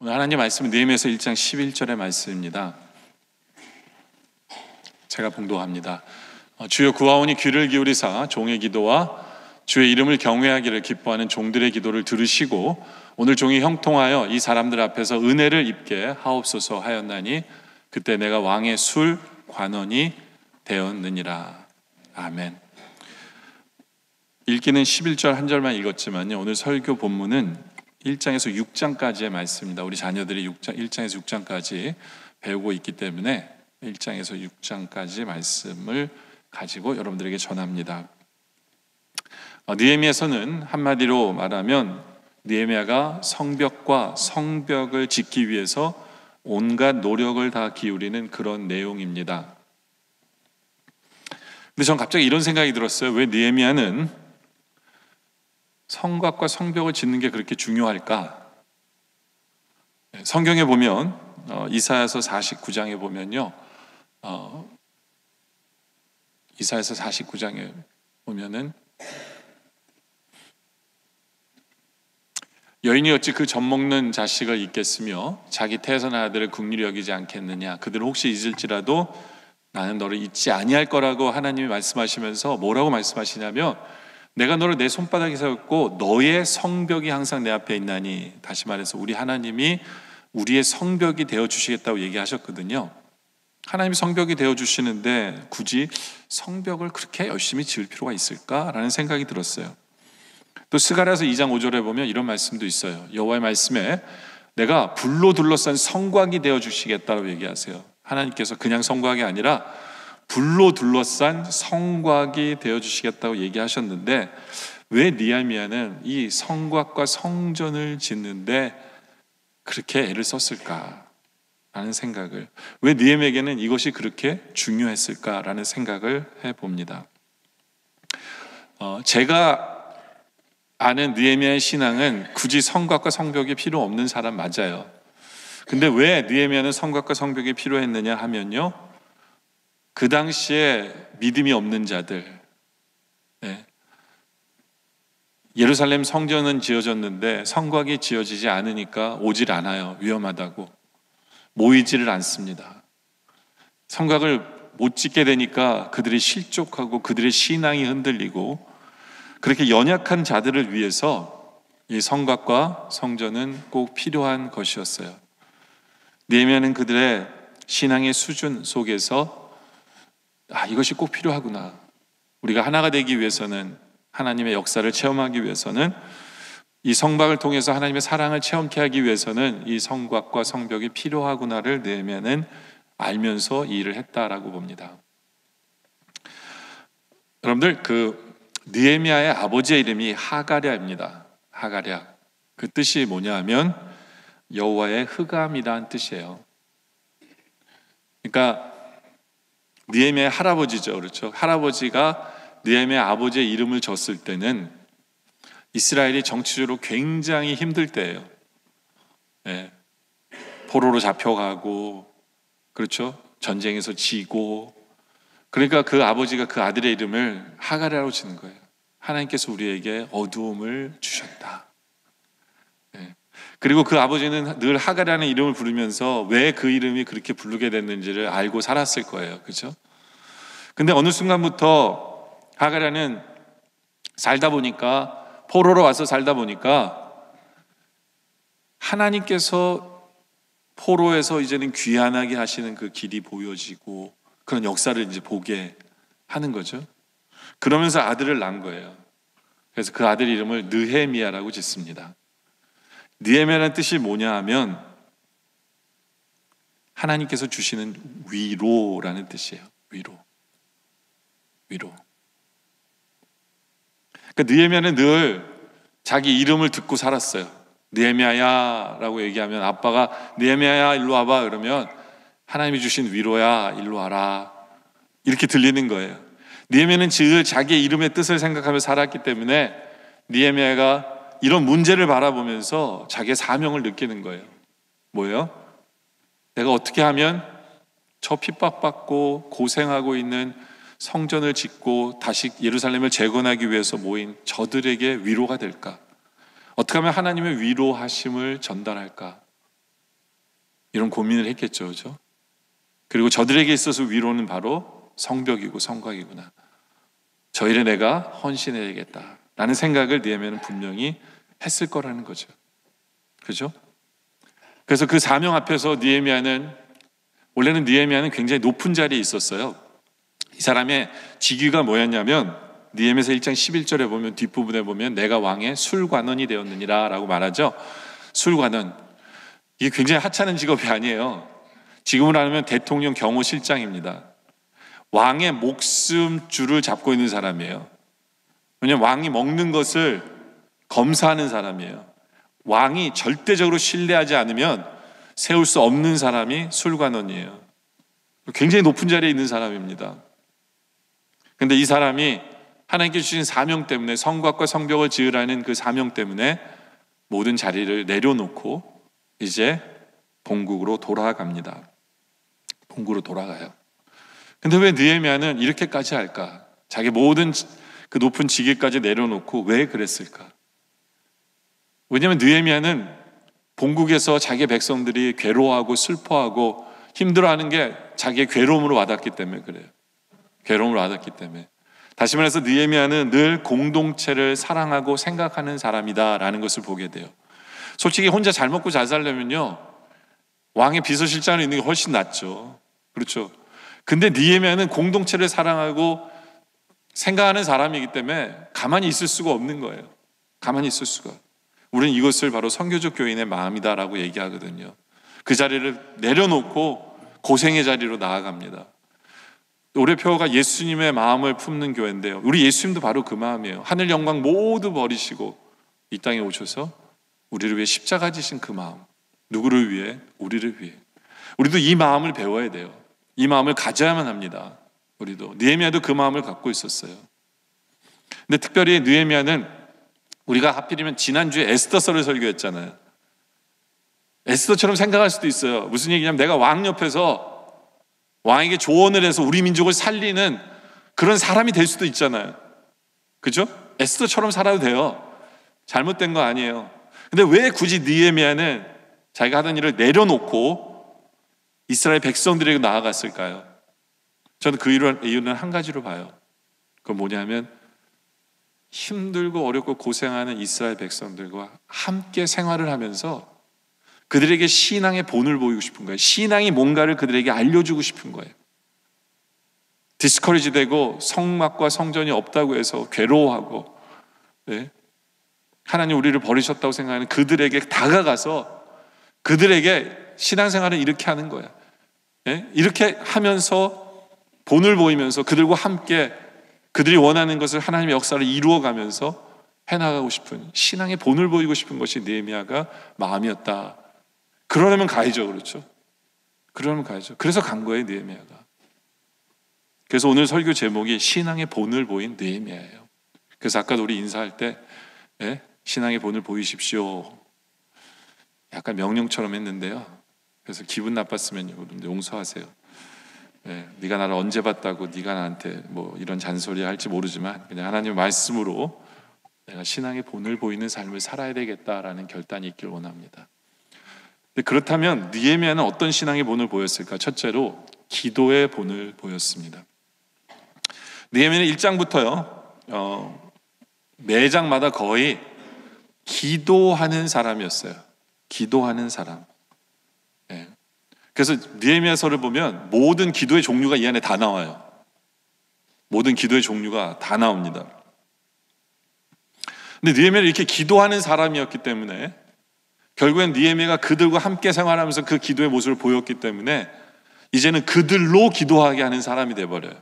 오늘 하나님 말씀은 느헤미야서 1장 11절의 말씀입니다. 제가 봉독합니다. 주여 구하오니 귀를 기울이사 종의 기도와 주의 이름을 경외하기를 기뻐하는 종들의 기도를 들으시고 오늘 종이 형통하여 이 사람들 앞에서 은혜를 입게 하옵소서 하였나니 그때 내가 왕의 술 관원이 되었느니라. 아멘. 읽기는 11절 한 절만 읽었지만요, 오늘 설교 본문은 1장에서 6장까지의 말씀입니다. 우리 자녀들이 1장에서 6장까지 배우고 있기 때문에 1장에서 6장까지 말씀을 가지고 여러분들에게 전합니다. 느헤미야서는 한마디로 말하면 느헤미야가 성벽과 성벽을 짓기 위해서 온갖 노력을 다 기울이는 그런 내용입니다. 근데 전 갑자기 이런 생각이 들었어요. 왜 느헤미야는 성곽과 성벽을 짓는 게 그렇게 중요할까? 성경에 보면 이사야서 49장에 보면요, 이사야서 49장에 보면은 여인이 어찌 그 젖먹는 자식을 잊겠으며 자기 태어난 아들을 긍휼히 여기지 않겠느냐. 그들은 혹시 잊을지라도 나는 너를 잊지 아니할 거라고 하나님이 말씀하시면서 뭐라고 말씀하시냐면 내가 너를 내 손바닥에 세웠고 너의 성벽이 항상 내 앞에 있나니. 다시 말해서 우리 하나님이 우리의 성벽이 되어주시겠다고 얘기하셨거든요. 하나님이 성벽이 되어주시는데 굳이 성벽을 그렇게 열심히 지을 필요가 있을까라는 생각이 들었어요. 또 스가랴서 2장 5절에 보면 이런 말씀도 있어요. 여호와의 말씀에 내가 불로 둘러싼 성곽이 되어주시겠다고 얘기하세요. 하나님께서 그냥 성곽이 아니라 불로 둘러싼 성곽이 되어주시겠다고 얘기하셨는데 왜 느헤미야는 이 성곽과 성전을 짓는데 그렇게 애를 썼을까라는 생각을, 왜 느헤미야에게는 이것이 그렇게 중요했을까라는 생각을 해봅니다. 제가 아는 느헤미야의 신앙은 굳이 성곽과 성벽이 필요 없는 사람 맞아요. 근데 왜 느헤미야는 성곽과 성벽이 필요했느냐 하면요, 그 당시에 믿음이 없는 자들, 예루살렘 성전은 지어졌는데 성곽이 지어지지 않으니까 오질 않아요. 위험하다고 모이지를 않습니다. 성곽을 못 짓게 되니까 그들이 실족하고 그들의 신앙이 흔들리고, 그렇게 연약한 자들을 위해서 이 성곽과 성전은 꼭 필요한 것이었어요. 느헤미야는 그들의 신앙의 수준 속에서 이것이 꼭 필요하구나. 우리가 하나가 되기 위해서는, 하나님의 역사를 체험하기 위해서는, 이 성곽을 통해서 하나님의 사랑을 체험케 하기 위해서는 이 성곽과 성벽이 필요하구나를 느헤미야는 알면서 이 일을 했다라고 봅니다. 여러분들, 그 느헤미야의 아버지의 이름이 하가랴입니다. 하가랴. 그 뜻이 뭐냐 하면 여호와의 흑암이라는 뜻이에요. 그러니까 느헤미야의 할아버지죠. 그렇죠? 할아버지가 느헤미야 아버지의 이름을 줬을 때는 이스라엘이 정치적으로 굉장히 힘들 때예요. 포로로 잡혀가고, 그렇죠? 전쟁에서 지고. 그러니까 그 아버지가 그 아들의 이름을 하가랴로 지는 거예요. 하나님께서 우리에게 어두움을 주셨다. 그리고 그 아버지는 늘 하가랴는 이름을 부르면서 왜 그 이름이 그렇게 부르게 됐는지를 알고 살았을 거예요. 그렇죠? 근데 어느 순간부터 하가랴는 살다 보니까, 포로로 와서 살다 보니까 하나님께서 포로에서 이제는 귀환하게 하시는 그 길이 보여지고 그런 역사를 이제 보게 하는 거죠. 그러면서 아들을 낳은 거예요. 그래서 그 아들 이름을 느헤미야라고 짓습니다. 느헤미야라는 뜻이 뭐냐 하면 하나님께서 주시는 위로라는 뜻이에요. 위로. 그러니까 느헤미야는 늘 자기 이름을 듣고 살았어요. 느헤미야야 라고 얘기하면 아빠가 느헤미야야 일로 와봐 그러면 하나님이 주신 위로야 일로 와라 이렇게 들리는 거예요. 느헤미야는 늘 자기의 이름의 뜻을 생각하며 살았기 때문에 느헤미야가 이런 문제를 바라보면서 자기의 사명을 느끼는 거예요. 뭐예요? 내가 어떻게 하면 저 핍박받고 고생하고 있는 성전을 짓고 다시 예루살렘을 재건하기 위해서 모인 저들에게 위로가 될까? 어떻게 하면 하나님의 위로하심을 전달할까? 이런 고민을 했겠죠, 그죠? 그리고 저들에게 있어서 위로는 바로 성벽이고 성곽이구나. 저 일에 내가 헌신해야겠다 라는 생각을 느헤미야는 분명히 했을 거라는 거죠. 그죠? 그래서 그 사명 앞에서 원래는 느헤미야는 굉장히 높은 자리에 있었어요. 이 사람의 직위가 뭐였냐면 느헤미야서 1장 11절에 보면 뒷부분에 보면 내가 왕의 술관원이 되었느니라 라고 말하죠. 술관원, 이게 굉장히 하찮은 직업이 아니에요. 지금으로 하면 대통령 경호실장입니다. 왕의 목숨줄을 잡고 있는 사람이에요. 왜냐하면 왕이 먹는 것을 검사하는 사람이에요. 왕이 절대적으로 신뢰하지 않으면 세울 수 없는 사람이 술관원이에요. 굉장히 높은 자리에 있는 사람입니다. 그런데 이 사람이 하나님께 주신 사명 때문에 성곽과 성벽을 지으라는 그 사명 때문에 모든 자리를 내려놓고 이제 본국으로 돌아갑니다. 본국으로 돌아가요. 근데 왜 느헤미야는 이렇게까지 할까? 자기 모든 그 높은 직위까지 내려놓고 왜 그랬을까? 왜냐하면 느헤미야는 본국에서 자기 백성들이 괴로워하고 슬퍼하고 힘들어하는 게 자기의 괴로움으로 와닿기 때문에 그래요. 괴로움으로 와닿기 때문에. 다시 말해서 느헤미야는 늘 공동체를 사랑하고 생각하는 사람이다라는 것을 보게 돼요. 솔직히 혼자 잘 먹고 잘 살려면요, 왕의 비서실장으로 있는 게 훨씬 낫죠. 그렇죠. 근데 느헤미야는 공동체를 사랑하고 생각하는 사람이기 때문에 가만히 있을 수가 없는 거예요. 가만히 있을 수가. 우리는 이것을 바로 선교적 교인의 마음이다라고 얘기하거든요. 그 자리를 내려놓고 고생의 자리로 나아갑니다. 올해 표어가 예수님의 마음을 품는 교회인데요. 우리 예수님도 바로 그 마음이에요. 하늘 영광 모두 버리시고 이 땅에 오셔서 우리를 위해 십자가 지신 그 마음. 누구를 위해? 우리를 위해. 우리도 이 마음을 배워야 돼요. 이 마음을 가져야만 합니다. 우리도. 느헤미야도 그 마음을 갖고 있었어요. 근데 특별히 느헤미야는 우리가 하필이면 지난주에 에스더서를 설교했잖아요. 에스더처럼 생각할 수도 있어요. 무슨 얘기냐면 내가 왕 옆에서 왕에게 조언을 해서 우리 민족을 살리는 그런 사람이 될 수도 있잖아요. 그죠? 에스더처럼 살아도 돼요. 잘못된 거 아니에요. 근데 왜 굳이 느헤미야는 자기가 하던 일을 내려놓고 이스라엘 백성들에게 나아갔을까요? 저는 그 이유는 한 가지로 봐요. 그건 뭐냐면 힘들고 어렵고 고생하는 이스라엘 백성들과 함께 생활을 하면서 그들에게 신앙의 본을 보이고 싶은 거예요. 신앙이 뭔가를 그들에게 알려주고 싶은 거예요. 디스커리지 되고 성막과 성전이 없다고 해서 괴로워하고, 네? 하나님 우리를 버리셨다고 생각하는 그들에게 다가가서 그들에게 신앙생활을 이렇게 하는 거야. 네? 이렇게 하면서 본을 보이면서 그들과 함께 그들이 원하는 것을 하나님의 역사를 이루어가면서 해나가고 싶은 신앙의 본을 보이고 싶은 것이 느헤미야가 마음이었다. 그러려면 가야죠. 그렇죠? 그러면 가야죠. 그래서 간 거예요, 느헤미야가. 그래서 오늘 설교 제목이 신앙의 본을 보인 느헤미야예요. 그래서 아까도 우리 인사할 때 신앙의 본을 보이십시오. 약간 명령처럼 했는데요. 그래서 기분 나빴으면 여러분들 용서하세요. 네가 나를 언제 봤다고 네가 나한테 뭐 이런 잔소리 할지 모르지만 그냥 하나님의 말씀으로 내가 신앙의 본을 보이는 삶을 살아야 되겠다라는 결단이 있길 원합니다. 근데 그렇다면 느헤미야는 어떤 신앙의 본을 보였을까? 첫째로 기도의 본을 보였습니다. 느헤미야는 1장부터요 매 장마다 거의 기도하는 사람이었어요. 기도하는 사람. 그래서 느헤미야서를 보면 모든 기도의 종류가 이 안에 다 나와요. 모든 기도의 종류가 다 나옵니다. 근데 느헤미야는 이렇게 기도하는 사람이었기 때문에 결국엔 느헤미야가 그들과 함께 생활하면서 그 기도의 모습을 보였기 때문에 이제는 그들로 기도하게 하는 사람이 되어버려요.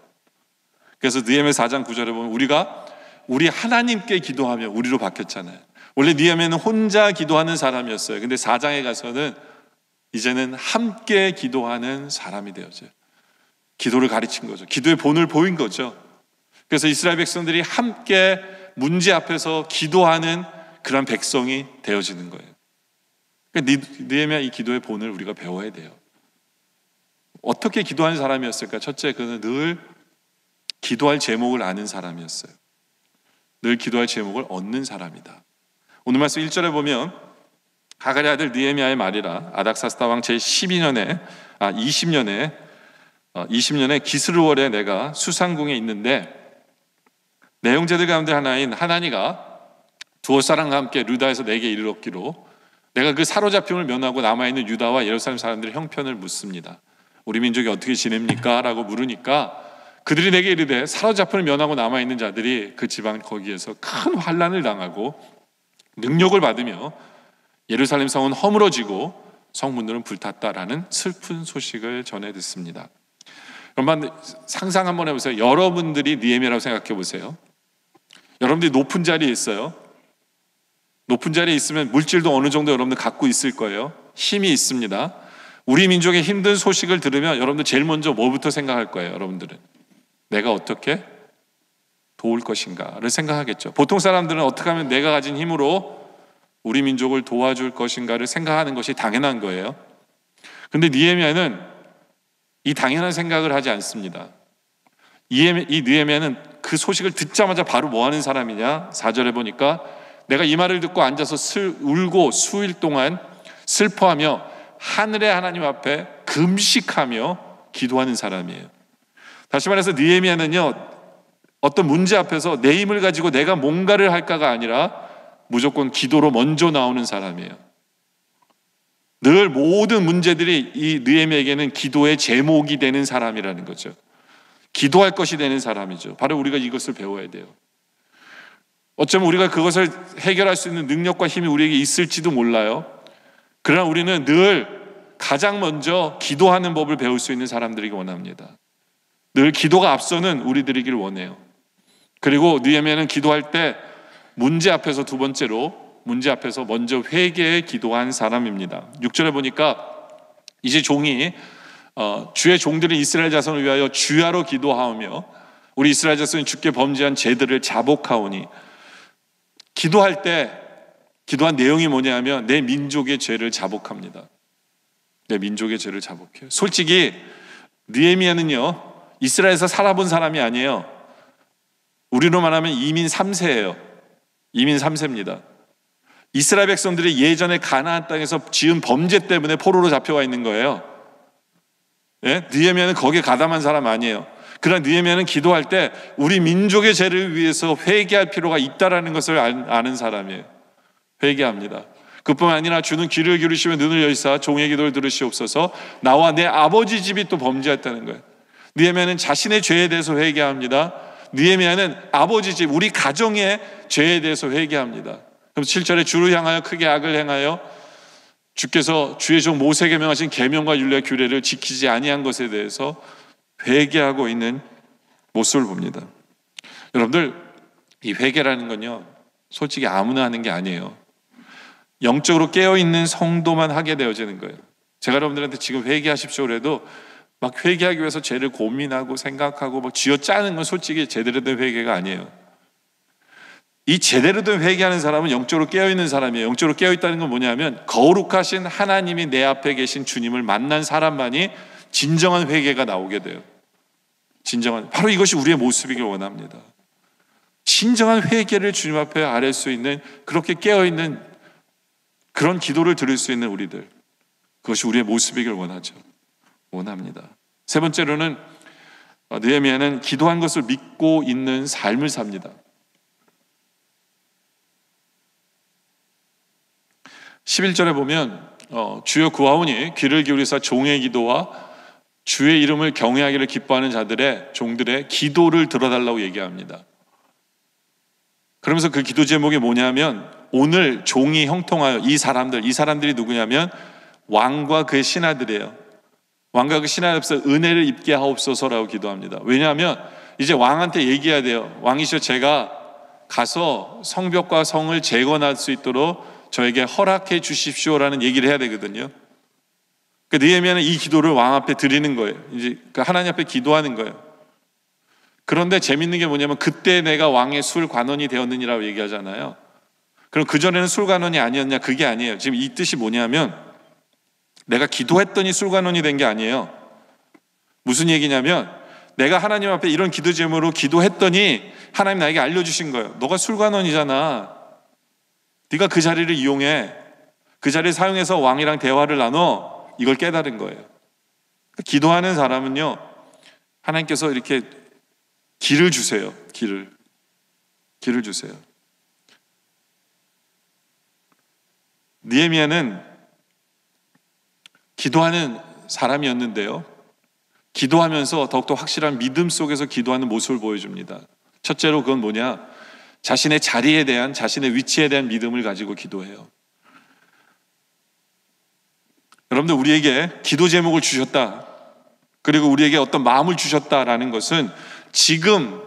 그래서 느헤미야 4장 9절에 보면 우리 하나님께 기도하며 우리로 바뀌었잖아요. 원래 느헤미야는 혼자 기도하는 사람이었어요. 근데 4장에 가서는 이제는 함께 기도하는 사람이 되어져요. 기도를 가르친 거죠. 기도의 본을 보인 거죠. 그래서 이스라엘 백성들이 함께 문제 앞에서 기도하는 그런 백성이 되어지는 거예요. 그러니까 느헤미야 이 기도의 본을 우리가 배워야 돼요. 어떻게 기도하는 사람이었을까? 첫째, 그는 늘 기도할 제목을 아는 사람이었어요. 늘 기도할 제목을 얻는 사람이다. 오늘 말씀 1절에 보면 하갈의 아들 느헤미야의 말이라. 아닥사스다 왕 제 20년에 기스르월에 내가 수상궁에 있는데 내 형제들 가운데 하나인 하나니가 두어 사람과 함께 르다에서 내게 이르렀기로 내가 그 사로잡힘을 면하고 남아있는 유다와 예루살렘 사람들의 형편을 묻습니다. 우리 민족이 어떻게 지냅니까? 라고 물으니까 그들이 내게 이르되 사로잡힘을 면하고 남아있는 자들이 그 지방 거기에서 큰 환난을 당하고 능력을 받으며 예루살렘 성은 허물어지고 성문들은 불탔다라는 슬픈 소식을 전해 듣습니다. 여러분 상상 한번 해보세요. 여러분들이 느헤미야라고 생각해 보세요. 여러분들이 높은 자리에 있어요. 높은 자리에 있으면 물질도 어느 정도 여러분들 갖고 있을 거예요. 힘이 있습니다. 우리 민족의 힘든 소식을 들으면 여러분들 제일 먼저 뭐부터 생각할 거예요? 여러분들은 내가 어떻게 도울 것인가를 생각하겠죠. 보통 사람들은 어떻게 하면 내가 가진 힘으로 우리 민족을 도와줄 것인가를 생각하는 것이 당연한 거예요. 그런데 느헤미야는 이 당연한 생각을 하지 않습니다. 이 느헤미야는 그 소식을 듣자마자 바로 뭐 하는 사람이냐? 4절에 보니까 내가 이 말을 듣고 앉아서 울고 수일 동안 슬퍼하며 하늘의 하나님 앞에 금식하며 기도하는 사람이에요. 다시 말해서 느헤미야는요, 어떤 문제 앞에서 내 힘을 가지고 내가 뭔가를 할까가 아니라 무조건 기도로 먼저 나오는 사람이에요. 늘 모든 문제들이 이 느헤미야에게는 기도의 제목이 되는 사람이라는 거죠. 기도할 것이 되는 사람이죠. 바로 우리가 이것을 배워야 돼요. 어쩌면 우리가 그것을 해결할 수 있는 능력과 힘이 우리에게 있을지도 몰라요. 그러나 우리는 늘 가장 먼저 기도하는 법을 배울 수 있는 사람들이기 원합니다. 늘 기도가 앞서는 우리들이길 원해요. 그리고 느헤미야는 기도할 때 문제 앞에서 두 번째로 문제 앞에서 먼저 회개에 기도한 사람입니다. 6절에 보니까 이제 종이 주의 종들은 이스라엘 자손을 위하여 주야로 기도하오며 우리 이스라엘 자손이 주께 범죄한 죄들을 자복하오니. 기도할 때 기도한 내용이 뭐냐면 내 민족의 죄를 자복합니다. 내 민족의 죄를 자복해요. 솔직히 느헤미야는요, 이스라엘에서 살아본 사람이 아니에요. 우리로 말하면 이민 3세예요. 이민 3세입니다. 이스라엘 백성들이 예전에 가나안 땅에서 지은 범죄 때문에 포로로 잡혀와 있는 거예요. 예? 느헤미야는 거기에 가담한 사람 아니에요. 그러나 느헤미야는 기도할 때 우리 민족의 죄를 위해서 회개할 필요가 있다라는 것을 아는 사람이에요. 회개합니다. 그뿐만 아니라 주는 귀를 기울이시며 눈을 여시사 종의 기도를 들으시옵소서. 나와 내 아버지 집이 또 범죄했다는 거예요. 느헤미야는 자신의 죄에 대해서 회개합니다. 느헤미야는 아버지 집, 우리 가정의 죄에 대해서 회개합니다. 그럼 7절에 주를 향하여 크게 악을 행하여 주께서 주의 종 모세에게 명하신 계명과 율례 규례를 지키지 아니한 것에 대해서 회개하고 있는 모습을 봅니다. 여러분들, 이 회개라는 건요, 솔직히 아무나 하는 게 아니에요. 영적으로 깨어있는 성도만 하게 되어지는 거예요. 제가 여러분들한테 지금 회개하십시오 그래도 막 회개하기 위해서 죄를 고민하고 생각하고 막 쥐어짜는 건 솔직히 제대로 된 회개가 아니에요. 이 제대로 된 회개하는 사람은 영적으로 깨어있는 사람이에요. 영적으로 깨어있다는 건 뭐냐면 거룩하신 하나님이 내 앞에 계신 주님을 만난 사람만이 진정한 회개가 나오게 돼요. 진정한, 바로 이것이 우리의 모습이길 원합니다. 진정한 회개를 주님 앞에 아뢰 수 있는, 그렇게 깨어있는 그런 기도를 들을 수 있는 우리들, 그것이 우리의 모습이길 원합니다. 세 번째로는 느헤미야는 기도한 것을 믿고 있는 삶을 삽니다. 11절에 보면 주여 구하오니 귀를 기울이사 종의 기도와 주의 이름을 경외하기를 기뻐하는 종들의 기도를 들어달라고 얘기합니다. 그러면서 그 기도 제목이 뭐냐면 오늘 종이 형통하여 이 사람들이 누구냐면 왕과 그의 신하들이에요. 왕과 그 신하들 앞에서 은혜를 입게 하옵소서라고 기도합니다. 왜냐하면 이제 왕한테 얘기해야 돼요. 왕이시여, 제가 가서 성벽과 성을 재건할 수 있도록 저에게 허락해 주십시오라는 얘기를 해야 되거든요. 느헤미야는 이 기도를 왕 앞에 드리는 거예요. 이제 하나님 앞에 기도하는 거예요. 그런데 재밌는 게 뭐냐면 그때 내가 왕의 술관원이 되었느니라고 얘기하잖아요. 그럼 그전에는 술관원이 아니었냐? 그게 아니에요. 지금 이 뜻이 뭐냐면 내가 기도했더니 술관원이 된 게 아니에요. 무슨 얘기냐면 내가 하나님 앞에 이런 기도 제목으로 기도했더니 하나님 나에게 알려주신 거예요. 너가 술관원이잖아. 네가 그 자리를 이용해. 그 자리를 사용해서 왕이랑 대화를 나눠 이걸 깨달은 거예요. 기도하는 사람은요, 하나님께서 이렇게 길을 주세요. 길을 주세요. 느헤미야는 기도하는 사람이었는데요, 기도하면서 더욱더 확실한 믿음 속에서 기도하는 모습을 보여줍니다. 첫째로 그건 뭐냐? 자신의 자리에 대한, 자신의 위치에 대한 믿음을 가지고 기도해요. 여러분들, 우리에게 기도 제목을 주셨다, 그리고 우리에게 어떤 마음을 주셨다라는 것은 지금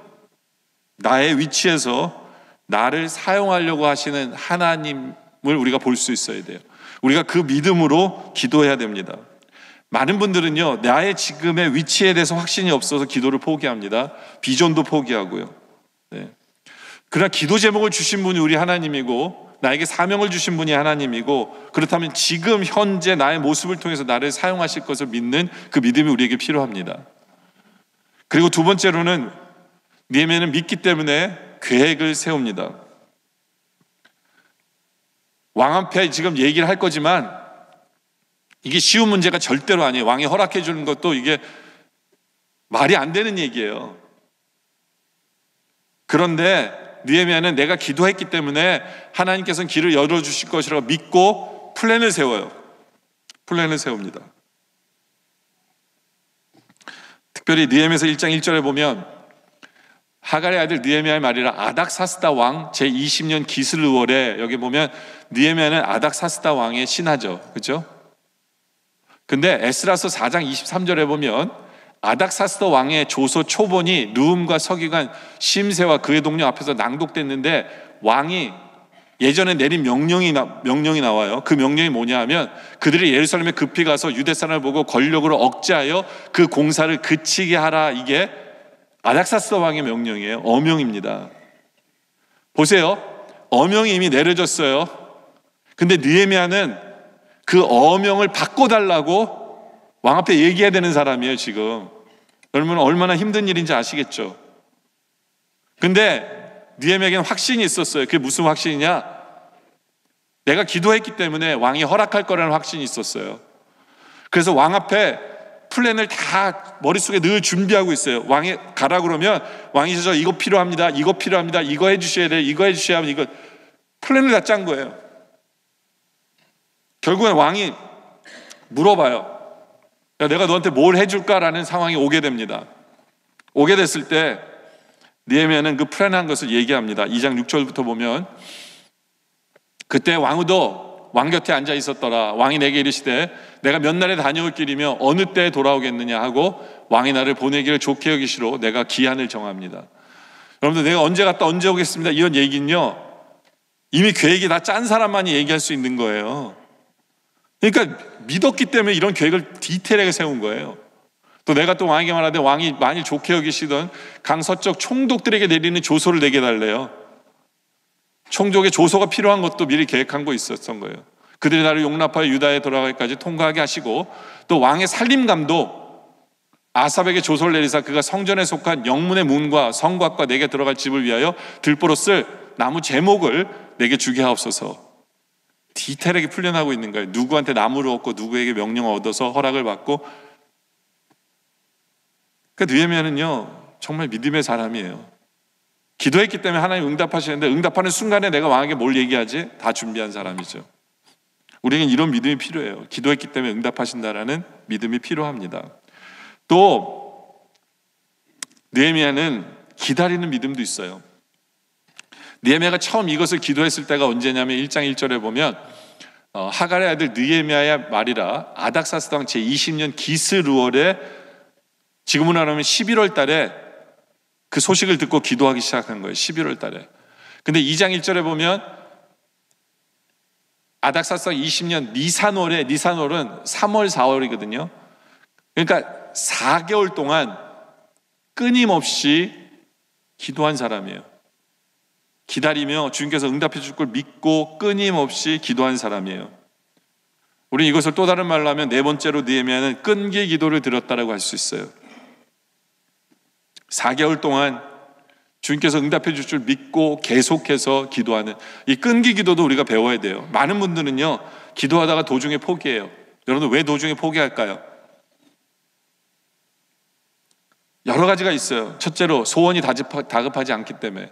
나의 위치에서 나를 사용하려고 하시는 하나님을 우리가 볼 수 있어야 돼요. 우리가 그 믿음으로 기도해야 됩니다. 많은 분들은요, 나의 지금의 위치에 대해서 확신이 없어서 기도를 포기합니다. 비전도 포기하고요. 네. 그러나 기도 제목을 주신 분이 우리 하나님이고, 나에게 사명을 주신 분이 하나님이고, 그렇다면 지금 현재 나의 모습을 통해서 나를 사용하실 것을 믿는 그 믿음이 우리에게 필요합니다. 그리고 두 번째로는 느헤미야는 믿기 때문에 계획을 세웁니다. 왕 앞에 지금 얘기를 할 거지만 이게 쉬운 문제가 절대로 아니에요. 왕이 허락해 주는 것도 이게 말이 안 되는 얘기예요. 그런데 느헤미야는 내가 기도했기 때문에 하나님께서는 길을 열어주실 것이라고 믿고 플랜을 세워요. 플랜을 세웁니다. 특별히 느헤미야서 1장 1절에 보면 하갈의 아들 느헤미야의 말이라 아닥사스다 왕 제20년 기슬르월에, 여기 보면 느헤미야는 아닥사스다 왕의 신하죠. 그렇죠? 근데 에스라서 4장 23절에 보면 아닥사스다 왕의 조서 초본이 르훔과 서기관 심세와 그의 동료 앞에서 낭독됐는데, 왕이 예전에 내린 명령이 나와요. 그 명령이 뭐냐 하면 그들이 예루살렘에 급히 가서 유대 사람을 보고 권력으로 억제하여 그 공사를 그치게 하라. 이게 아닥사스다 왕의 명령이에요. 어명입니다. 보세요. 어명이 이미 내려졌어요. 근데 느헤미야는 그 어명을 바꿔달라고 왕 앞에 얘기해야 되는 사람이에요. 지금 여러분, 얼마나 힘든 일인지 아시겠죠? 근데 느헤미야에게는 확신이 있었어요. 그게 무슨 확신이냐? 내가 기도했기 때문에 왕이 허락할 거라는 확신이 있었어요. 그래서 왕 앞에 플랜을 다 머릿속에 늘 준비하고 있어요. 왕이 가라 그러면 왕이 저 이거 필요합니다, 이거 필요합니다, 이거 해주셔야 돼요, 이거 해주셔야 합니다, 이거 플랜을 다 짠 거예요. 결국엔 왕이 물어봐요. 야, 내가 너한테 뭘 해줄까라는 상황이 오게 됩니다. 오게 됐을 때 느헤미야는 그 플랜한 것을 얘기합니다. 2장 6절부터 보면 그때 왕후도 왕 곁에 앉아 있었더라. 왕이 내게 이르시되 내가 몇 날에 다녀올 길이며 어느 때에 돌아오겠느냐 하고 왕이 나를 보내기를 좋게 여기시로 내가 기한을 정합니다. 여러분들, 내가 언제 갔다 언제 오겠습니다, 이런 얘기는요, 이미 계획이 다 짠 사람만이 얘기할 수 있는 거예요. 그러니까 믿었기 때문에 이런 계획을 디테일하게 세운 거예요. 또 내가 또 왕에게 말하되 왕이 만일 좋게 여기시던 강서쪽 총독들에게 내리는 조서를 내게 달래요. 총독의 조서가 필요한 것도 미리 계획한 거 있었던 거예요. 그들이 나를 용납하여 유다에 돌아가기까지 통과하게 하시고, 또 왕의 살림감도 아삽에게 조서를 내리사 그가 성전에 속한 영문의 문과 성곽과 내게 들어갈 집을 위하여 들보로 쓸 나무 제목을 내게 주게 하옵소서. 디테일하게 풀려나고 있는 거예요. 누구한테 나무를 얻고 누구에게 명령을 얻어서 허락을 받고. 그러니까 느헤미야는요, 정말 믿음의 사람이에요. 기도했기 때문에 하나님 응답하시는데, 응답하는 순간에 내가 왕에게 뭘 얘기하지? 다 준비한 사람이죠. 우리에겐 이런 믿음이 필요해요. 기도했기 때문에 응답하신다라는 믿음이 필요합니다. 또 느헤미야는 기다리는 믿음도 있어요. 느헤미야가 처음 이것을 기도했을 때가 언제냐면 1장 1절에 보면 하갈의 아들 느헤미야의 말이라 아닥사스다 왕 제20년 기스르월에, 지금으로 말하면 11월 달에 그 소식을 듣고 기도하기 시작한 거예요. 11월 달에. 근데 2장 1절에 보면 아닥사스다 20년 니산월에, 니산월은 3월 4월이거든요. 그러니까 4개월 동안 끊임없이 기도한 사람이에요. 기다리며 주님께서 응답해 줄 걸 믿고 끊임없이 기도한 사람이에요. 우리는 이것을 또 다른 말로 하면 네 번째로 느헤미야는 끈기 기도를 드렸다라고 할 수 있어요. 4개월 동안 주님께서 응답해 줄 줄 믿고 계속해서 기도하는 이 끈기 기도도 우리가 배워야 돼요. 많은 분들은요, 기도하다가 도중에 포기해요. 여러분들 왜 도중에 포기할까요? 여러 가지가 있어요. 첫째로 소원이 다급하지 않기 때문에.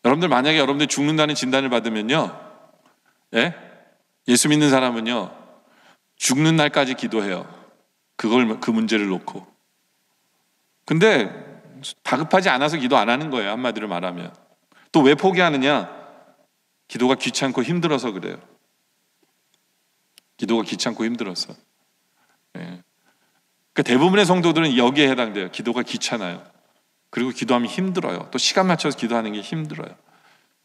여러분들 만약에 여러분들 죽는다는 진단을 받으면요, 예? 예수 믿는 사람은요, 죽는 날까지 기도해요. 그 문제를 놓고. 근데 다급하지 않아서 기도 안 하는 거예요. 한마디로 말하면. 또 왜 포기하느냐? 기도가 귀찮고 힘들어서 그래요. 기도가 귀찮고 힘들어서. 예. 그러니까 대부분의 성도들은 여기에 해당돼요. 기도가 귀찮아요. 그리고 기도하면 힘들어요. 또 시간 맞춰서 기도하는 게 힘들어요.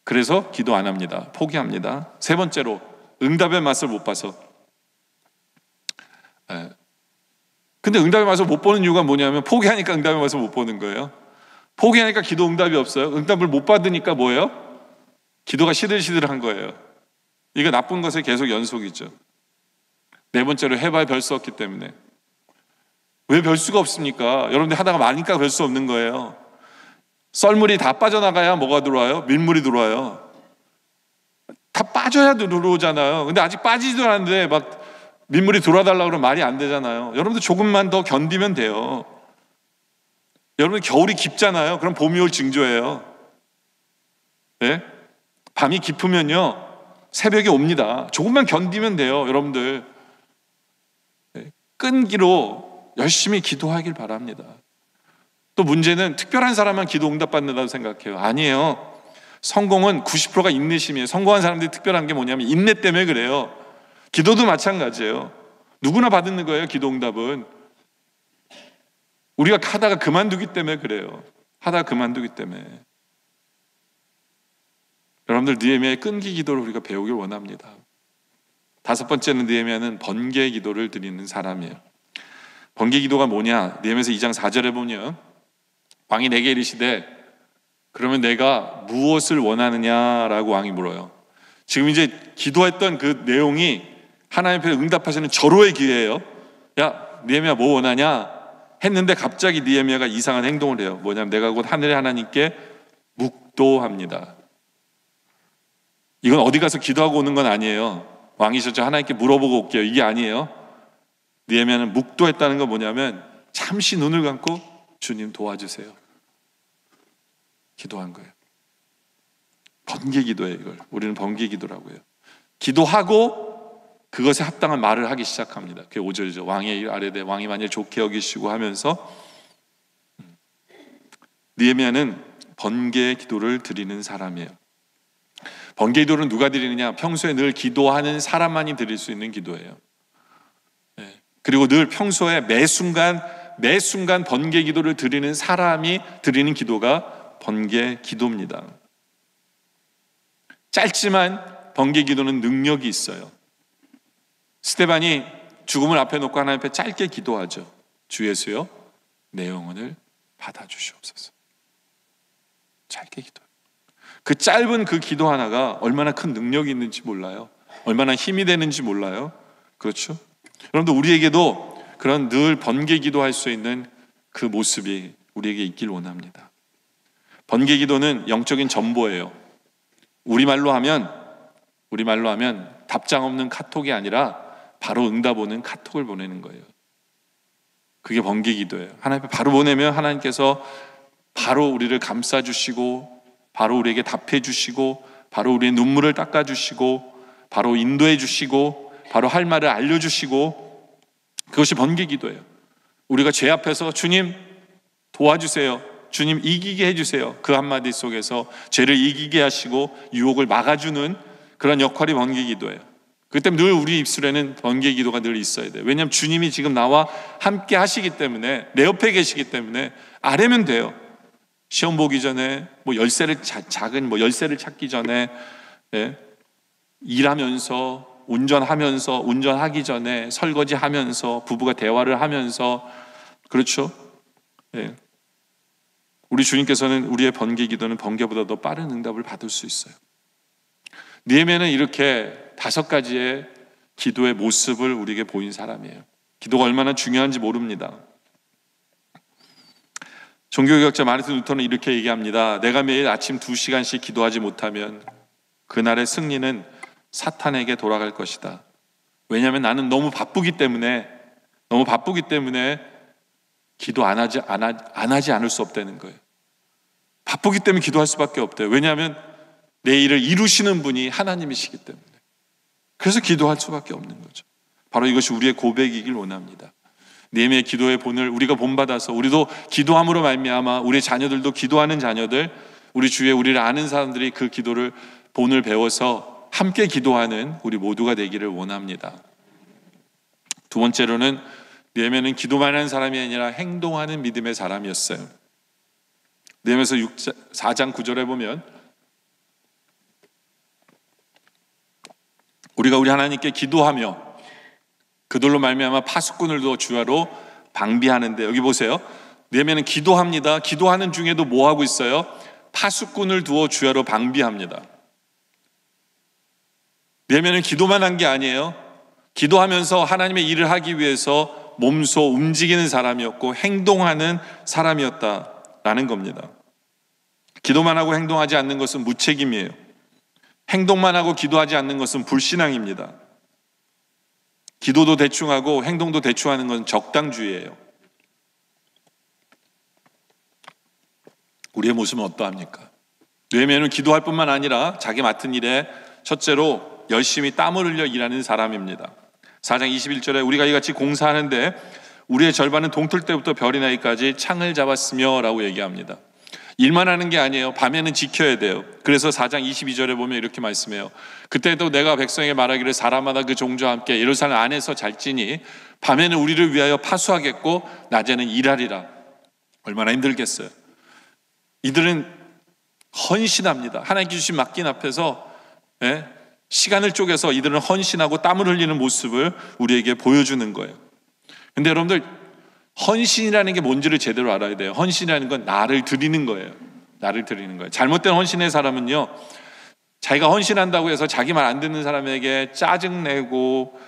그래서 기도 안 합니다. 포기합니다. 세 번째로 응답의 맛을 못 봐서. 예. 근데 응답의 맛을 못 보는 이유가 뭐냐면 포기하니까 응답의 맛을 못 보는 거예요. 포기하니까 기도 응답이 없어요. 응답을 못 받으니까 뭐예요? 기도가 시들시들한 거예요. 이거 나쁜 것의 계속 연속이죠. 네 번째로 해봐야 별 수 없기 때문에. 왜 별 수가 없습니까? 여러분들 하다가 마니까 별 수 없는 거예요. 썰물이 다 빠져나가야 뭐가 들어와요? 밀물이 들어와요. 다 빠져야 들어오잖아요. 근데 아직 빠지지도 않았는데 막 민물이 들어와달라고 그러면 말이 안 되잖아요. 여러분들 조금만 더 견디면 돼요. 여러분 겨울이 깊잖아요. 그럼 봄이 올 징조예요. 네? 밤이 깊으면요 새벽이 옵니다. 조금만 견디면 돼요. 여러분들 네? 끈기로 열심히 기도하길 바랍니다. 또 문제는 특별한 사람만 기도 응답받는다고 생각해요. 아니에요. 성공은 90%가 인내심이에요. 성공한 사람들이 특별한 게 뭐냐면 인내 때문에 그래요. 기도도 마찬가지예요. 누구나 받는 거예요. 기도 응답은. 우리가 하다가 그만두기 때문에 그래요. 하다가 그만두기 때문에. 여러분들 느헤미야의 끈기 기도를 우리가 배우길 원합니다. 다섯 번째는 느헤미야는 번개 기도를 드리는 사람이에요. 번개 기도가 뭐냐? 느헤미야서 2장 4절에 보면 왕이 내게 이르시되 그러면 내가 무엇을 원하느냐라고 왕이 물어요. 지금 이제 기도했던 그 내용이 하나님 앞에 응답하시는 절호의 기회예요. 야 느헤미야 뭐 원하냐? 했는데 갑자기 느헤미야가 이상한 행동을 해요. 뭐냐면 내가 곧 하늘의 하나님께 묵도합니다. 이건 어디 가서 기도하고 오는 건 아니에요. 왕이셨죠. 하나님께 물어보고 올게요. 이게 아니에요. 느헤미야는 묵도했다는 건 뭐냐면 잠시 눈을 감고 주님 도와주세요. 기도한 거예요. 번개 기도예요. 이걸 우리는 번개 기도라고 해요. 기도하고 그것에 합당한 말을 하기 시작합니다. 그게 5절이죠. 왕의 일 아뢰되 왕이 만일 좋게 여기시고 하면서 느헤미야는 번개 기도를 드리는 사람이에요. 번개 기도는 누가 드리느냐? 평소에 늘 기도하는 사람만이 드릴 수 있는 기도예요. 그리고 늘 평소에 매 순간 번개 기도를 드리는 사람이 드리는 기도가 번개 기도입니다. 짧지만 번개 기도는 능력이 있어요. 스데반이 죽음을 앞에 놓고 하나님 앞에 짧게 기도하죠. 주 예수여 내 영혼을 받아주시옵소서. 짧게 기도해요. 그 짧은 그 기도 하나가 얼마나 큰 능력이 있는지 몰라요. 얼마나 힘이 되는지 몰라요. 그렇죠? 여러분들 우리에게도 그런 늘 번개 기도할 수 있는 그 모습이 우리에게 있길 원합니다. 번개 기도는 영적인 전보예요. 우리말로 하면 답장 없는 카톡이 아니라 바로 응답 오는 카톡을 보내는 거예요. 그게 번개 기도예요. 하나님 앞에 바로 보내면 하나님께서 바로 우리를 감싸주시고 바로 우리에게 답해 주시고 바로 우리의 눈물을 닦아 주시고 바로 인도해 주시고 바로 할 말을 알려주시고 그것이 번개 기도예요. 우리가 죄 앞에서 주님 도와주세요. 주님 이기게 해주세요. 그 한마디 속에서 죄를 이기게 하시고 유혹을 막아주는 그런 역할이 번개 기도예요. 그렇기 때문에 늘 우리 입술에는 번개 기도가 늘 있어야 돼요. 왜냐하면 주님이 지금 나와 함께 하시기 때문에 내 옆에 계시기 때문에 아뢰면 돼요. 시험 보기 전에 작은 열쇠를 찾기 전에 일하면서 운전하기 전에 설거지하면서 부부가 대화를 하면서 그렇죠? 우리 주님께서는 우리의 번개 기도는 번개보다 더 빠른 응답을 받을 수 있어요. 느헤미야는 이렇게 5가지의 기도의 모습을 우리에게 보인 사람이에요. 기도가 얼마나 중요한지 모릅니다. 종교개혁자 마르틴 루터는 이렇게 얘기합니다. 내가 매일 아침 2시간씩 기도하지 못하면 그날의 승리는 사탄에게 돌아갈 것이다. 왜냐하면 나는 너무 바쁘기 때문에 기도 안 하지 않을 수 없다는 거예요. 바쁘기 때문에 기도할 수밖에 없대요. 왜냐하면 내 일을 이루시는 분이 하나님이시기 때문에. 그래서 기도할 수밖에 없는 거죠. 바로 이것이 우리의 고백이길 원합니다. 느헤미야의 기도의 본을 우리가 본받아서 우리도 기도함으로 말미암아 우리 자녀들도 기도하는 자녀들, 우리 주위에 우리를 아는 사람들이 그 기도를 본을 배워서 함께 기도하는 우리 모두가 되기를 원합니다. 두 번째로는 느헤미야는 기도만 하는 사람이 아니라 행동하는 믿음의 사람이었어요. 느헤미야서 4장 9절에 보면 우리가 우리 하나님께 기도하며 그들로 말미암아 파수꾼을 두어 주야로 방비하는데, 여기 보세요. 느헤미야는 기도합니다. 기도하는 중에도 뭐 하고 있어요? 파수꾼을 두어 주야로 방비합니다. 느헤미야는 기도만 한 게 아니에요. 기도하면서 하나님의 일을 하기 위해서 몸소 움직이는 사람이었고 행동하는 사람이었다라는 겁니다. 기도만 하고 행동하지 않는 것은 무책임이에요. 행동만 하고 기도하지 않는 것은 불신앙입니다. 기도도 대충 하고 행동도 대충 하는 건 적당주의예요. 우리의 모습은 어떠합니까? 느헤미야는 기도할 뿐만 아니라 자기 맡은 일에 첫째로 열심히 땀을 흘려 일하는 사람입니다. 4장 21절에 우리가 이같이 공사하는데 우리의 절반은 동틀 때부터 별이 나기까지 창을 잡았으며 라고 얘기합니다. 일만 하는 게 아니에요. 밤에는 지켜야 돼요. 그래서 4장 22절에 보면 이렇게 말씀해요. 그때도 내가 백성에게 말하기를 사람마다 그 종자와 함께 예루살렘 안에서 잘지니 밤에는 우리를 위하여 파수하겠고 낮에는 일하리라. 얼마나 힘들겠어요. 이들은 헌신합니다. 하나님께 주신 맡긴 앞에서 시간을 쪼개서 이들은 헌신하고 땀을 흘리는 모습을 우리에게 보여주는 거예요. 근데 여러분들, 헌신이라는 게 뭔지를 제대로 알아야 돼요. 헌신이라는 건 나를 드리는 거예요. 나를 드리는 거예요. 잘못된 헌신의 사람은요, 자기가 헌신한다고 해서 자기 말 안 듣는 사람에게 짜증내고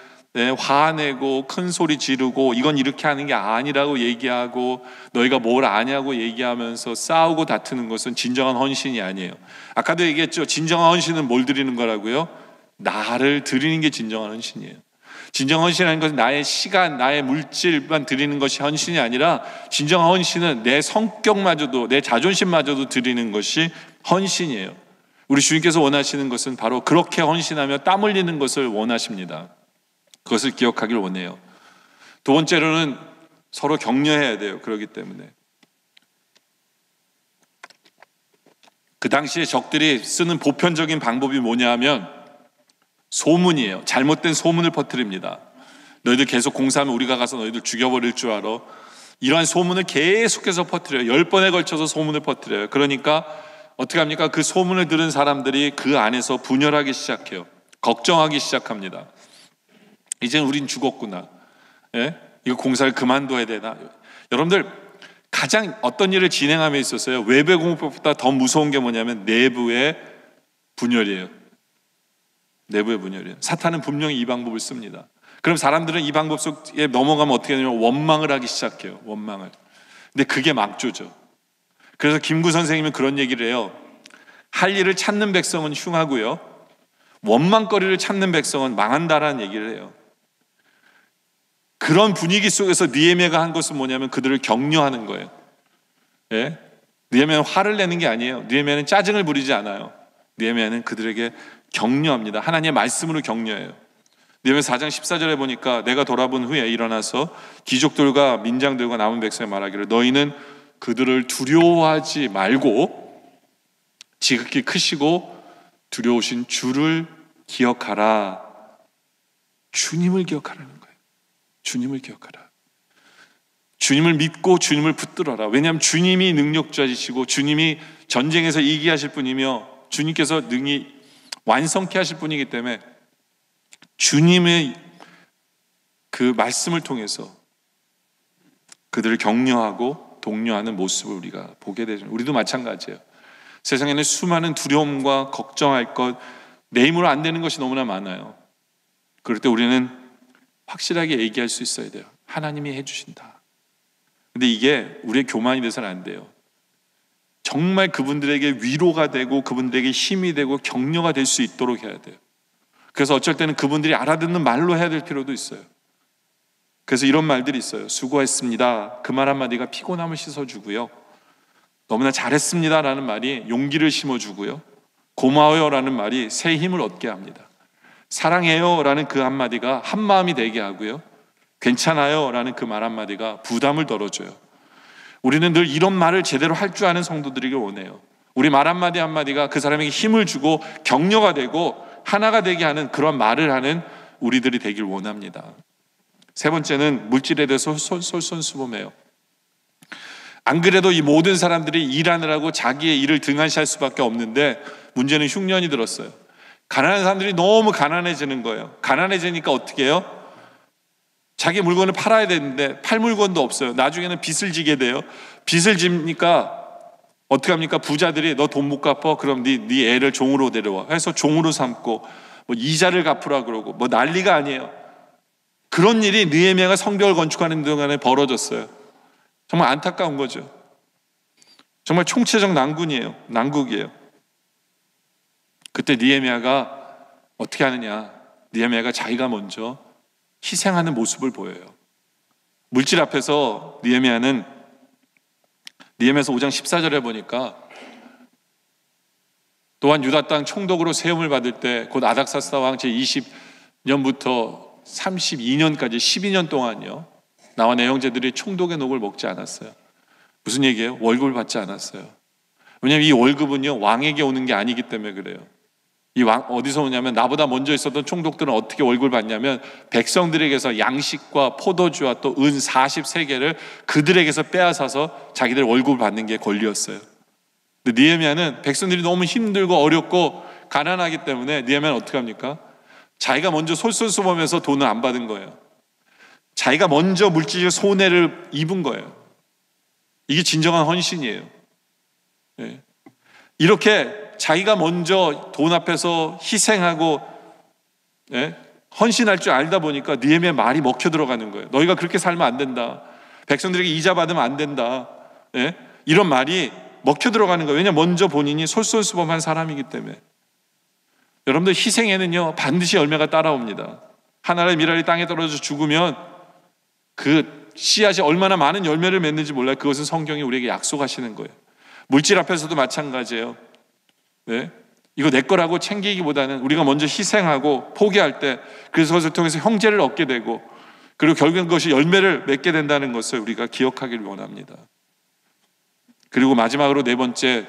화내고 큰 소리 지르고 이건 이렇게 하는 게 아니라고 얘기하고 너희가 뭘 아냐고 얘기하면서 싸우고 다투는 것은 진정한 헌신이 아니에요. 아까도 얘기했죠. 진정한 헌신은 뭘 드리는 거라고요? 나를 드리는 게 진정한 헌신이에요. 진정한 헌신이라는 것은 나의 시간, 나의 물질만 드리는 것이 헌신이 아니라 진정한 헌신은 내 성격마저도, 내 자존심마저도 드리는 것이 헌신이에요. 우리 주님께서 원하시는 것은 바로 그렇게 헌신하며 땀 흘리는 것을 원하십니다. 그것을 기억하길 원해요. 두 번째로는 서로 격려해야 돼요. 그렇기 때문에 그 당시에 적들이 쓰는 보편적인 방법이 뭐냐 하면 소문이에요. 잘못된 소문을 퍼뜨립니다. 너희들 계속 공사하면 우리가 가서 너희들 죽여버릴 줄 알아. 이러한 소문을 계속해서 퍼뜨려요. 10번에 걸쳐서 소문을 퍼뜨려요. 그러니까 어떻게 합니까? 그 소문을 들은 사람들이 그 안에서 분열하기 시작해요. 걱정하기 시작합니다. 이제는 우린 죽었구나. 이거 공사를 그만둬야 되나? 여러분들, 가장 어떤 일을 진행함에 있어서요, 외부의 공격보다 더 무서운 게 뭐냐면 내부의 분열이에요. 내부의 분열이에요. 사탄은 분명히 이 방법을 씁니다. 그럼 사람들은 이 방법 속에 넘어가면 어떻게 되냐면 원망을 하기 시작해요. 원망을. 근데 그게 막조죠. 그래서 김구 선생님은 그런 얘기를 해요. 할 일을 찾는 백성은 흉하고요, 원망거리를 찾는 백성은 망한다라는 얘기를 해요. 그런 분위기 속에서 느헤미야가 한 것은 뭐냐면 그들을 격려하는 거예요. 느헤미야는 화를 내는 게 아니에요. 느헤미야는 짜증을 부리지 않아요. 느헤미야는 그들에게 격려합니다. 하나님의 말씀으로 격려해요. 느헤미야 4장 14절에 보니까 내가 돌아본 후에 일어나서 귀족들과 민장들과 남은 백성에 말하기를 너희는 그들을 두려워하지 말고 지극히 크시고 두려우신 주를 기억하라. 주님을 기억하라는 거예요. 주님을 기억하라. 주님을 믿고 주님을 붙들어라. 왜냐하면 주님이 능력자이시고 주님이 전쟁에서 이기게 하실 분이며 주님께서 능히 완성케 하실 분이기 때문에 주님의 그 말씀을 통해서 그들을 격려하고 독려하는 모습을 우리가 보게 되죠. 우리도 마찬가지예요. 세상에는 수많은 두려움과 걱정할 것, 내 힘으로 안 되는 것이 너무나 많아요. 그럴 때 우리는 확실하게 얘기할 수 있어야 돼요. 하나님이 해주신다. 근데 이게 우리의 교만이 돼서는 안 돼요. 정말 그분들에게 위로가 되고 그분들에게 힘이 되고 격려가 될 수 있도록 해야 돼요. 그래서 어쩔 때는 그분들이 알아듣는 말로 해야 될 필요도 있어요. 그래서 이런 말들이 있어요. 수고했습니다. 그 말 한마디가 피곤함을 씻어주고요. 너무나 잘했습니다 라는 말이 용기를 심어주고요. 고마워요 라는 말이 새 힘을 얻게 합니다. 사랑해요 라는 그 한마디가 한마음이 되게 하고요. 괜찮아요 라는 그 말 한마디가 부담을 덜어줘요. 우리는 늘 이런 말을 제대로 할 줄 아는 성도들이길 원해요. 우리 말 한마디 한마디가 그 사람에게 힘을 주고 격려가 되고 하나가 되게 하는 그런 말을 하는 우리들이 되길 원합니다. 세 번째는 물질에 대해서 솔선수범해요. 안 그래도 이 모든 사람들이 일하느라고 자기의 일을 등한시할 수밖에 없는데 문제는 흉년이 들었어요. 가난한 사람들이 너무 가난해지는 거예요. 가난해지니까 어떻게 해요? 자기 물건을 팔아야 되는데 팔 물건도 없어요. 나중에는 빚을 지게 돼요. 빚을 지니까 어떻게 합니까? 부자들이 너 돈 못 갚아? 그럼 네 애를 종으로 데려와. 해서 종으로 삼고 뭐 이자를 갚으라 그러고 뭐 난리가 아니에요. 그런 일이 느헤미야가 성벽을 건축하는 동안에 벌어졌어요. 정말 안타까운 거죠. 정말 총체적 난국이에요. 그때 느헤미야가 어떻게 하느냐? 느헤미야가 자기가 먼저 희생하는 모습을 보여요. 물질 앞에서 느헤미야서 5장 14절에 보니까 또한 유다 땅 총독으로 세움을 받을 때 곧 아닥사스다 왕 제20년부터 32년까지 12년 동안요. 나와 내 형제들이 총독의 녹을 먹지 않았어요. 무슨 얘기예요? 월급을 받지 않았어요. 왜냐하면 이 월급은요 왕에게 오는 게 아니기 때문에 그래요. 이 왕 어디서 오냐면 나보다 먼저 있었던 총독들은 어떻게 월급을 받냐면 백성들에게서 양식과 포도주와 또 은 43개를 그들에게서 빼앗아서 자기들 월급을 받는 게 권리였어요. 근데 느헤미야는 백성들이 너무 힘들고 어렵고 가난하기 때문에 느헤미야는 어떻게 합니까? 자기가 먼저 솔선수범해서 돈을 안 받은 거예요. 자기가 먼저 물질적 손해를 입은 거예요. 이게 진정한 헌신이에요. 네. 이렇게 자기가 먼저 돈 앞에서 희생하고 헌신할 줄 알다 보니까 느헤미야 말이 먹혀 들어가는 거예요. 너희가 그렇게 살면 안 된다. 백성들에게 이자 받으면 안 된다. 이런 말이 먹혀 들어가는 거예요. 왜냐하면 먼저 본인이 솔선수범한 사람이기 때문에. 여러분들 희생에는요 반드시 열매가 따라옵니다. 하나의 미랄이 땅에 떨어져 죽으면 그 씨앗이 얼마나 많은 열매를 맺는지 몰라요. 그것은 성경이 우리에게 약속하시는 거예요. 물질 앞에서도 마찬가지예요. 이거 내 거라고 챙기기보다는 우리가 먼저 희생하고 포기할 때 그것을 통해서 형제를 얻게 되고 그리고 결국엔 그것이 열매를 맺게 된다는 것을 우리가 기억하기를 원합니다. 그리고 마지막으로 네 번째,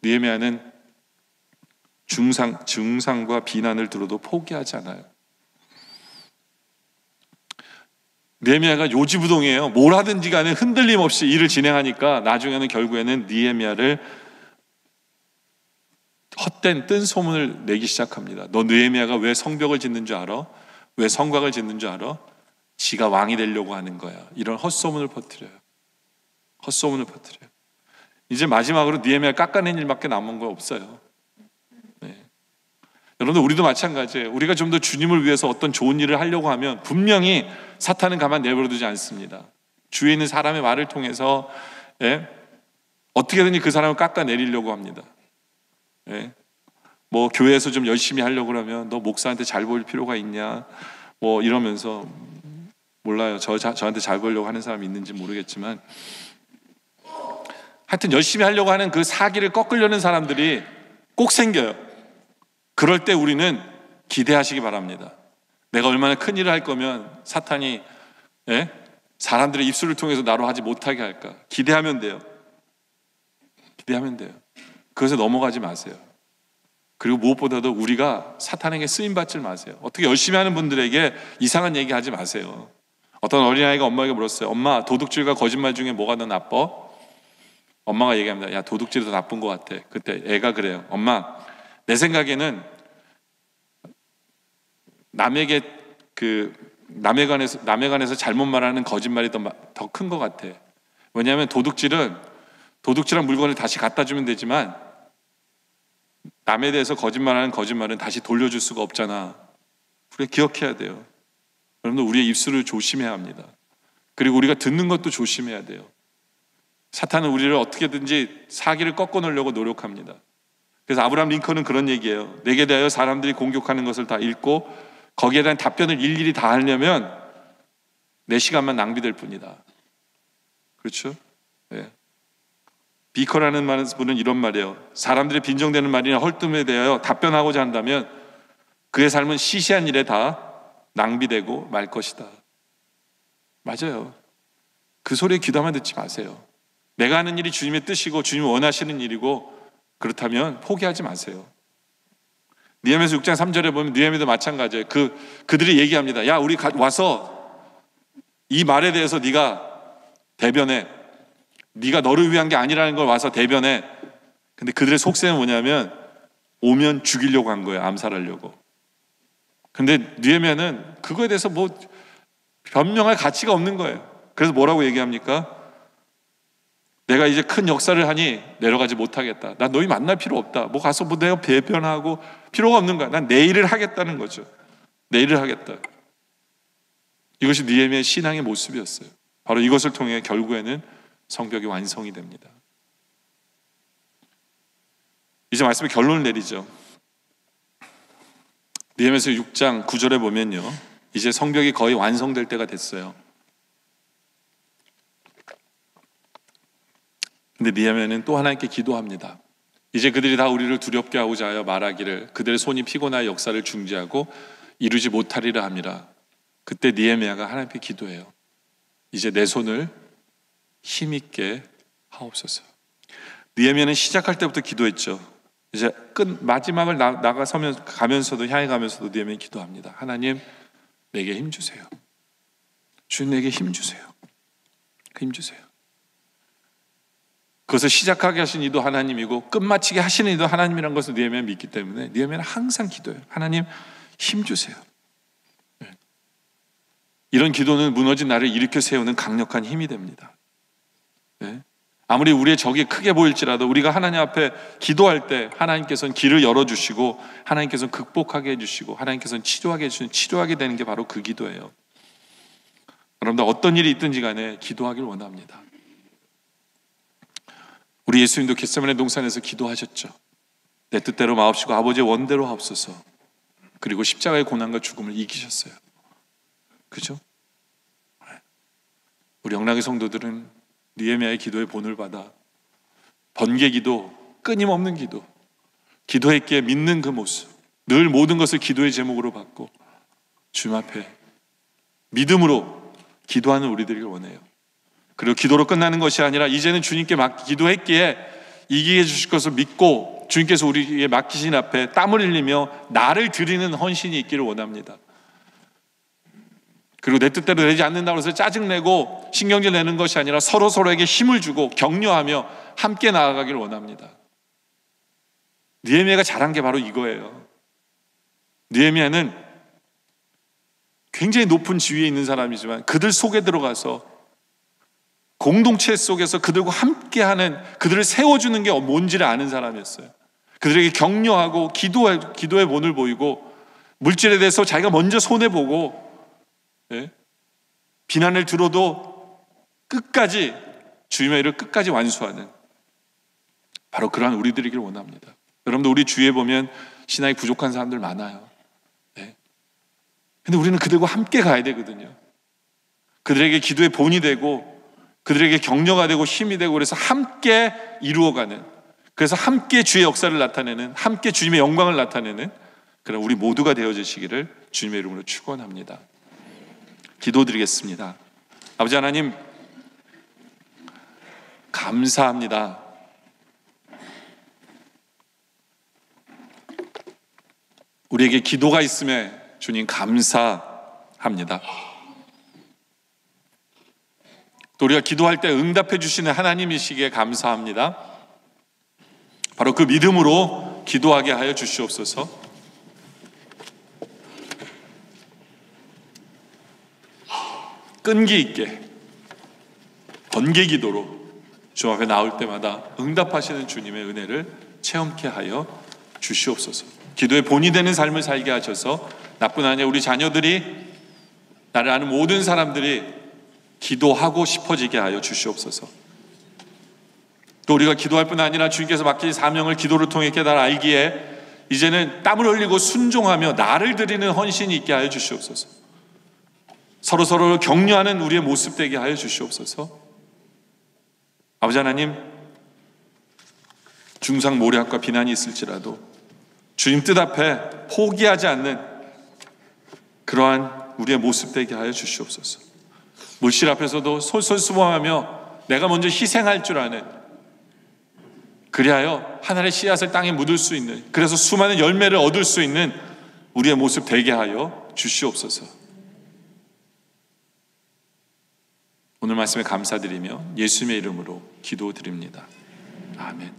느헤미야는 중상과 비난을 들어도 포기하지 않아요. 느헤미야가 요지부동이에요. 뭘 하든지 간에 흔들림 없이 일을 진행하니까 나중에는 결국에는 느헤미야를 헛된 뜬 소문을 내기 시작합니다. 너 느헤미야가 왜 성벽을 짓는 줄 알아? 왜 성곽을 짓는 줄 알아? 지가 왕이 되려고 하는 거야. 이런 헛소문을 퍼뜨려요. 이제 마지막으로 느헤미야를 깎아낸 일밖에 남은 거 없어요. 여러분들 우리도 마찬가지예요. 우리가 좀 더 주님을 위해서 어떤 좋은 일을 하려고 하면 분명히 사탄은 가만 내버려두지 않습니다. 주위에 있는 사람의 말을 통해서 어떻게든지 그 사람을 깎아내리려고 합니다. 뭐 교회에서 좀 열심히 하려고 그러면 너 목사한테 잘 보일 필요가 있냐 뭐 이러면서 몰라요. 저한테 잘 보이려고 하는 사람이 있는지 모르겠지만 하여튼 열심히 하려고 하는 그 사기를 꺾으려는 사람들이 꼭 생겨요. 그럴 때 우리는 기대하시기 바랍니다. 내가 얼마나 큰 일을 할 거면 사탄이 사람들의 입술을 통해서 나로 하지 못하게 할까? 기대하면 돼요. 그것에 넘어가지 마세요. 그리고 무엇보다도 우리가 사탄에게 쓰임받지 마세요. 어떻게 열심히 하는 분들에게 이상한 얘기 하지 마세요. 어떤 어린아이가 엄마에게 물었어요. 엄마, 도둑질과 거짓말 중에 뭐가 더 나빠? 엄마가 얘기합니다. 야, 도둑질이 더 나쁜 것 같아. 그때 애가 그래요. 엄마, 내 생각에는 남에 관해서 잘못 말하는 거짓말이 더 큰 것 같아. 왜냐하면 도둑질한 물건을 다시 갖다 주면 되지만 남에 대해서 거짓말하는 거짓말은 다시 돌려줄 수가 없잖아. 우리가 기억해야 돼요. 여러분들 우리의 입술을 조심해야 합니다. 그리고 우리가 듣는 것도 조심해야 돼요. 사탄은 우리를 어떻게든지 사기를 꺾어 놓으려고 노력합니다. 그래서 아브라함 링컨은 그런 얘기예요. 내게 대하여 사람들이 공격하는 것을 다 읽고 거기에 대한 답변을 일일이 다 하려면 내 시간만 낭비될 뿐이다. 그렇죠? 네. 비커라는 분은 이런 말이에요. 사람들이 빈정대는 말이나 헐뜸에 대하여 답변하고자 한다면 그의 삶은 시시한 일에 다 낭비되고 말 것이다. 맞아요. 그 소리에 귀담아 듣지 마세요. 내가 하는 일이 주님의 뜻이고 주님이 원하시는 일이고 그렇다면 포기하지 마세요. 느헤미야서 6장 3절에 보면 느헤미야도 마찬가지예요. 그들이 얘기합니다. 야, 우리 와서 이 말에 대해서 네가 대변해. 네가 너를 위한 게 아니라는 걸 와서 대변해. 근데 그들의 속셈은 뭐냐면 오면 죽이려고 한 거예요. 암살하려고. 근데 느헤미야는 그거에 대해서 뭐 변명할 가치가 없는 거예요. 그래서 뭐라고 얘기합니까? 내가 이제 큰 역사를 하니 내려가지 못하겠다. 난 너희 만날 필요 없다. 뭐 가서 뭐 내가 배변하고 필요가 없는 거야. 난 내 일을 하겠다는 거죠. 내 일을 하겠다. 이것이 느헤미야의 신앙의 모습이었어요. 바로 이것을 통해 결국에는 성벽이 완성이 됩니다. 이제 말씀의 결론을 내리죠. 느헤미야서 6장 9절에 보면요, 이제 성벽이 거의 완성될 때가 됐어요. 근데 느헤미야는 또 하나님께 기도합니다. 이제 그들이 다 우리를 두렵게 하고자 하여 말하기를 그들의 손이 피곤하여 역사를 중지하고 이루지 못하리라 함이라. 그때 느헤미야가 하나님께 기도해요. 이제 내 손을 힘있게 하옵소서. 느헤미야는 시작할 때부터 기도했죠. 이제 마지막을 가면서도 향해 가면서도 느헤미야는 기도합니다. 하나님, 내게 힘 주세요. 주님, 내게 힘 주세요. 그 힘 주세요. 그것을 시작하게 하신 이도 하나님이고 끝마치게 하시는 이도 하나님이라는 것을 느헤미야는 믿기 때문에 느헤미야는 항상 기도해요. 하나님, 힘 주세요. 네. 이런 기도는 무너진 나를 일으켜 세우는 강력한 힘이 됩니다. 네. 아무리 우리의 적이 크게 보일지라도 우리가 하나님 앞에 기도할 때 하나님께서는 길을 열어주시고 하나님께서는 극복하게 해주시고 하나님께서는 치료하게 되는 게 바로 그 기도예요. 여러분들 어떤 일이 있든지 간에 기도하길 원합니다. 우리 예수님도 겟세마네 동산에서 기도하셨죠. 내 뜻대로 마옵시고 아버지의 원대로 하옵소서. 그리고 십자가의 고난과 죽음을 이기셨어요. 그죠? 우리 영락의 성도들은 느헤미야의 기도의 본을 받아 번개 기도, 끊임없는 기도, 기도했기에 믿는 그 모습, 늘 모든 것을 기도의 제목으로 받고 주님 앞에 믿음으로 기도하는 우리들을 원해요. 그리고 기도로 끝나는 것이 아니라 이제는 주님께 기도했기에 이기게 해주실 것을 믿고 주님께서 우리에게 맡기신 앞에 땀을 흘리며 나를 드리는 헌신이 있기를 원합니다. 그리고 내 뜻대로 되지 않는다고 해서 짜증내고 신경질 내는 것이 아니라 서로에게 힘을 주고 격려하며 함께 나아가기를 원합니다. 느헤미야가 잘한 게 바로 이거예요. 느헤미야는 굉장히 높은 지위에 있는 사람이지만 그들 속에 들어가서 공동체 속에서 그들과 함께하는, 그들을 세워주는 게 뭔지를 아는 사람이었어요. 그들에게 격려하고 기도의 본을 보이고 물질에 대해서 자기가 먼저 손해보고 비난을 들어도 끝까지 주님의 일을 끝까지 완수하는 바로 그러한 우리들이길 원합니다. 여러분들 우리 주위에 보면 신앙이 부족한 사람들 많아요. 근데 우리는 그들과 함께 가야 되거든요. 그들에게 기도의 본이 되고 그들에게 격려가 되고 힘이 되고 그래서 함께 이루어가는, 그래서 함께 주의 역사를 나타내는, 함께 주님의 영광을 나타내는 그런 우리 모두가 되어주시기를 주님의 이름으로 축원합니다. 기도드리겠습니다. 아버지 하나님, 감사합니다. 우리에게 기도가 있음에 주님 감사합니다. 또 우리가 기도할 때 응답해 주시는 하나님이시기에 감사합니다. 바로 그 믿음으로 기도하게 하여 주시옵소서. 끈기 있게 번개 기도로 주 앞에 나올 때마다 응답하시는 주님의 은혜를 체험케 하여 주시옵소서. 기도의 본이 되는 삶을 살게 하셔서 나뿐 아니라 우리 자녀들이, 나를 아는 모든 사람들이 기도하고 싶어지게 하여 주시옵소서. 또 우리가 기도할 뿐 아니라 주님께서 맡기신 사명을 기도를 통해 깨달아 알기에 이제는 땀을 흘리고 순종하며 나를 드리는 헌신이 있게 하여 주시옵소서. 서로서로를 격려하는 우리의 모습 되게 하여 주시옵소서. 아버지 하나님, 중상모략과 비난이 있을지라도 주님 뜻 앞에 포기하지 않는 그러한 우리의 모습 되게 하여 주시옵소서. 물실 앞에서도 솔솔수범하며 내가 먼저 희생할 줄 아는, 그리하여 하늘의 씨앗을 땅에 묻을 수 있는, 그래서 수많은 열매를 얻을 수 있는 우리의 모습 되게 하여 주시옵소서. 오늘 말씀에 감사드리며 예수님의 이름으로 기도드립니다. 아멘.